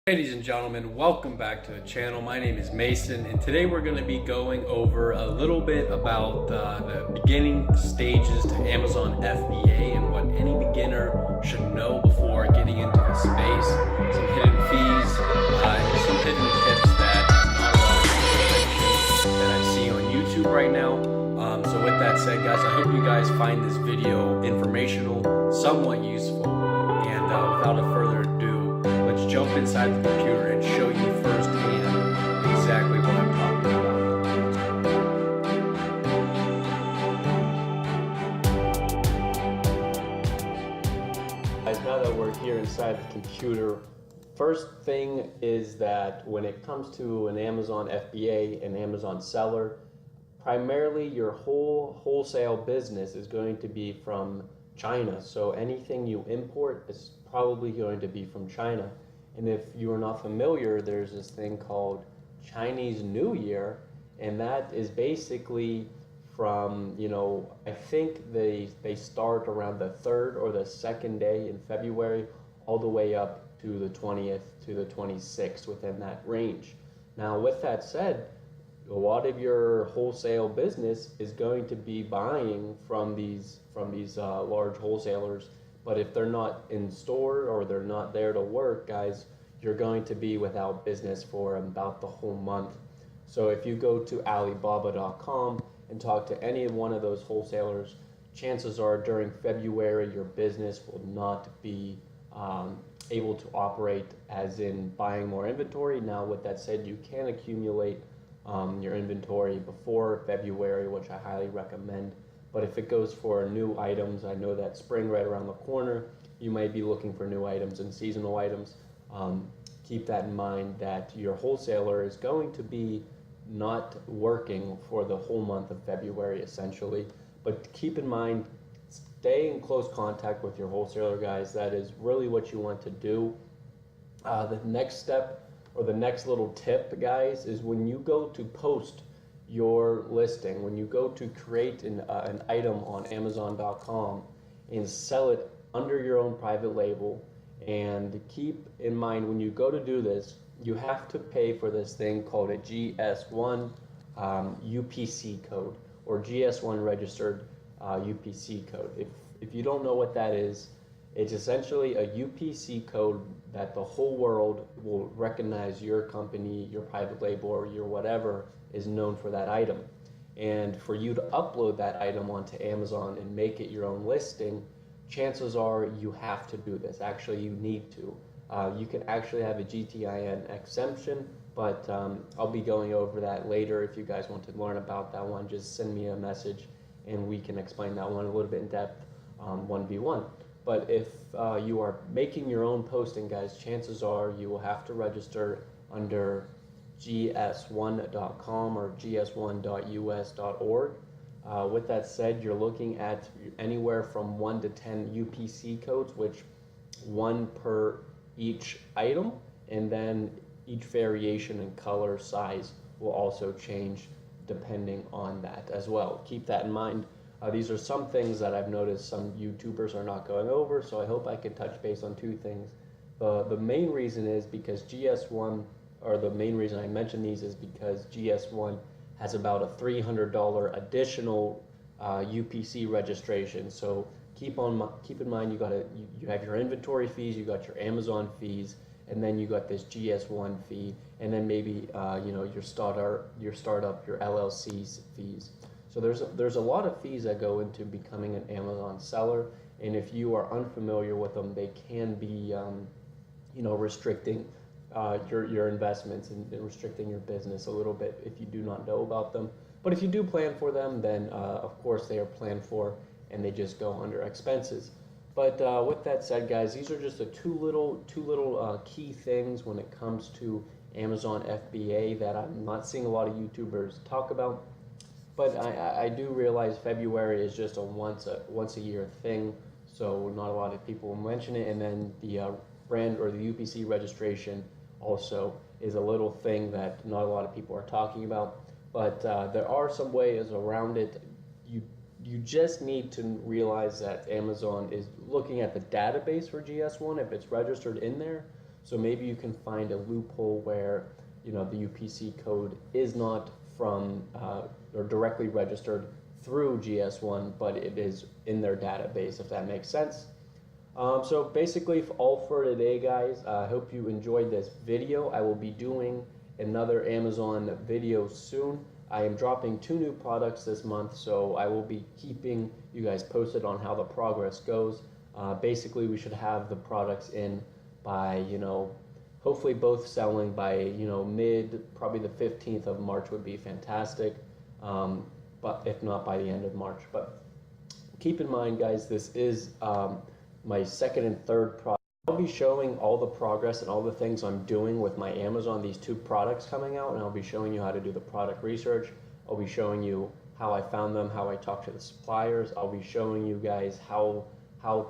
Ladies and gentlemen, welcome back to the channel. My name is Mason, and today we're going to be going over a little bit about the beginning stages to Amazon FBA and what any beginner should know before getting into the space. Some hidden fees, and some hidden tips that not a lot of people mention that I see on YouTube right now. So with that said, guys, I hope you guys find this video informational, somewhat useful, and without a further ado, let's jump inside the computer and show you firsthand exactly what I'm talking about. Guys, now that we're here inside the computer, first thing is that when it comes to an Amazon FBA, an Amazon seller, primarily your whole wholesale business is going to be from China. So anything you import is probably going to be from China. And if you are not familiar, there's this thing called Chinese New Year, and that is basically from, I think they start around the 3rd or the 2nd day in February, all the way up to the 20th to the 26th, within that range. Now, with that said, a lot of your wholesale business is going to be buying from these large wholesalers. But if they're not in store or they're not there to work, guys, you're going to be without business for about the whole month. So if you go to Alibaba.com and talk to any one of those wholesalers, chances are during February your business will not be able to operate, as in buying more inventory. Now, with that said, you can accumulate your inventory before February, which I highly recommend. But if it goes for new items, I know that spring right around the corner, you might be looking for new items and seasonal items. Keep that in mind that your wholesaler is going to be not working for the whole month of February, essentially. But keep in mind, stay in close contact with your wholesaler, guys. That is really what you want to do. The next step, or the next little tip, guys, is when you go to post your listing, when you go to create an item on Amazon.com and sell it under your own private label, and keep in mind when you go to do this, you have to pay for this thing called a GS1 UPC code, or GS1 registered UPC code. If you don't know what that is, it's essentially a UPC code that the whole world will recognize your company, your private label, or your whatever is known for that item. And for you to upload that item onto Amazon and make it your own listing, chances are you have to do this. Actually, you need to. You can actually have a GTIN exemption, but I'll be going over that later. If you guys want to learn about that one, just send me a message and we can explain that one a little bit in depth 1v1. But if you are making your own posting, guys, chances are you will have to register under gs1.com or gs1.us.org. With that said, you're looking at anywhere from 1 to 10 UPC codes, which one per each item, and then each variation in color, size will also change depending on that as well. Keep that in mind. These are some things that I've noticed some YouTubers are not going over, so I hope I can touch base on two things. The main reason is because GS1, or the main reason I mention these is because GS1 has about a $300 additional UPC registration. So keep in mind you have your inventory fees, you got your Amazon fees, and then you got this GS1 fee, and then maybe your startup, your LLC's fees. So there's a lot of fees that go into becoming an Amazon seller, and if you are unfamiliar with them, they can be restricting your investments and restricting your business a little bit if you do not know about them. But if you do plan for them, then of course they are planned for and they just go under expenses. But with that said, guys, these are just the two little key things when it comes to Amazon FBA that I'm not seeing a lot of YouTubers talk about. But I do realize February is just a once a year thing, so not a lot of people will mention it. And then the brand or the UPC registration also is a little thing that not a lot of people are talking about. But there are some ways around it. You just need to realize that Amazon is looking at the database for GS1 if it's registered in there. So maybe you can find a loophole where, you know, the UPC code is not from or directly registered through GS1, but it is in their database, if that makes sense. So basically all for today, guys. I hope you enjoyed this video. I will be doing another Amazon video soon. I am dropping 2 new products this month, so I will be keeping you guys posted on how the progress goes. Basically, we should have the products in by, you know, hopefully both selling by, you know, probably the 15th of March would be fantastic, but if not by the end of March. But keep in mind, guys, this is my second and third product. I'll be showing all the progress and all the things I'm doing with my Amazon, these 2 products coming out, and I'll be showing you how to do the product research. I'll be showing you how I found them, how I talk to the suppliers. I'll be showing you guys how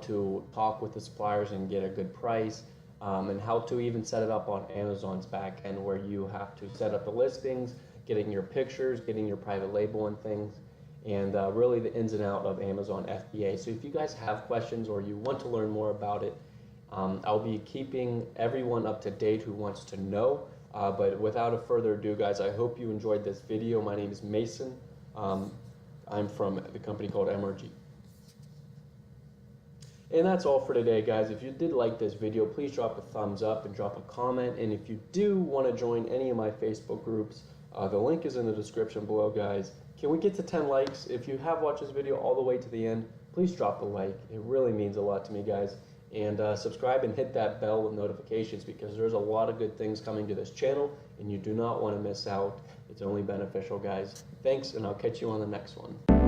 to talk with the suppliers and get a good price, and how to even set it up on Amazon's back end, where you have to set up the listings, getting your pictures, getting your private label and things, and really the ins and out of Amazon FBA. So if you guys have questions or you want to learn more about it, I'll be keeping everyone up to date who wants to know. But without a further ado, guys, I hope you enjoyed this video. My name is Mason. I'm from the company called MRG. And that's all for today, guys. If you did like this video, please drop a thumbs up and drop a comment. And if you do want to join any of my Facebook groups, the link is in the description below, guys. Can we get to 10 likes? If you have watched this video all the way to the end, please drop a like. It really means a lot to me, guys. And subscribe and hit that bell with notifications, because there's a lot of good things coming to this channel and you do not want to miss out. It's only beneficial, guys. Thanks, and I'll catch you on the next one.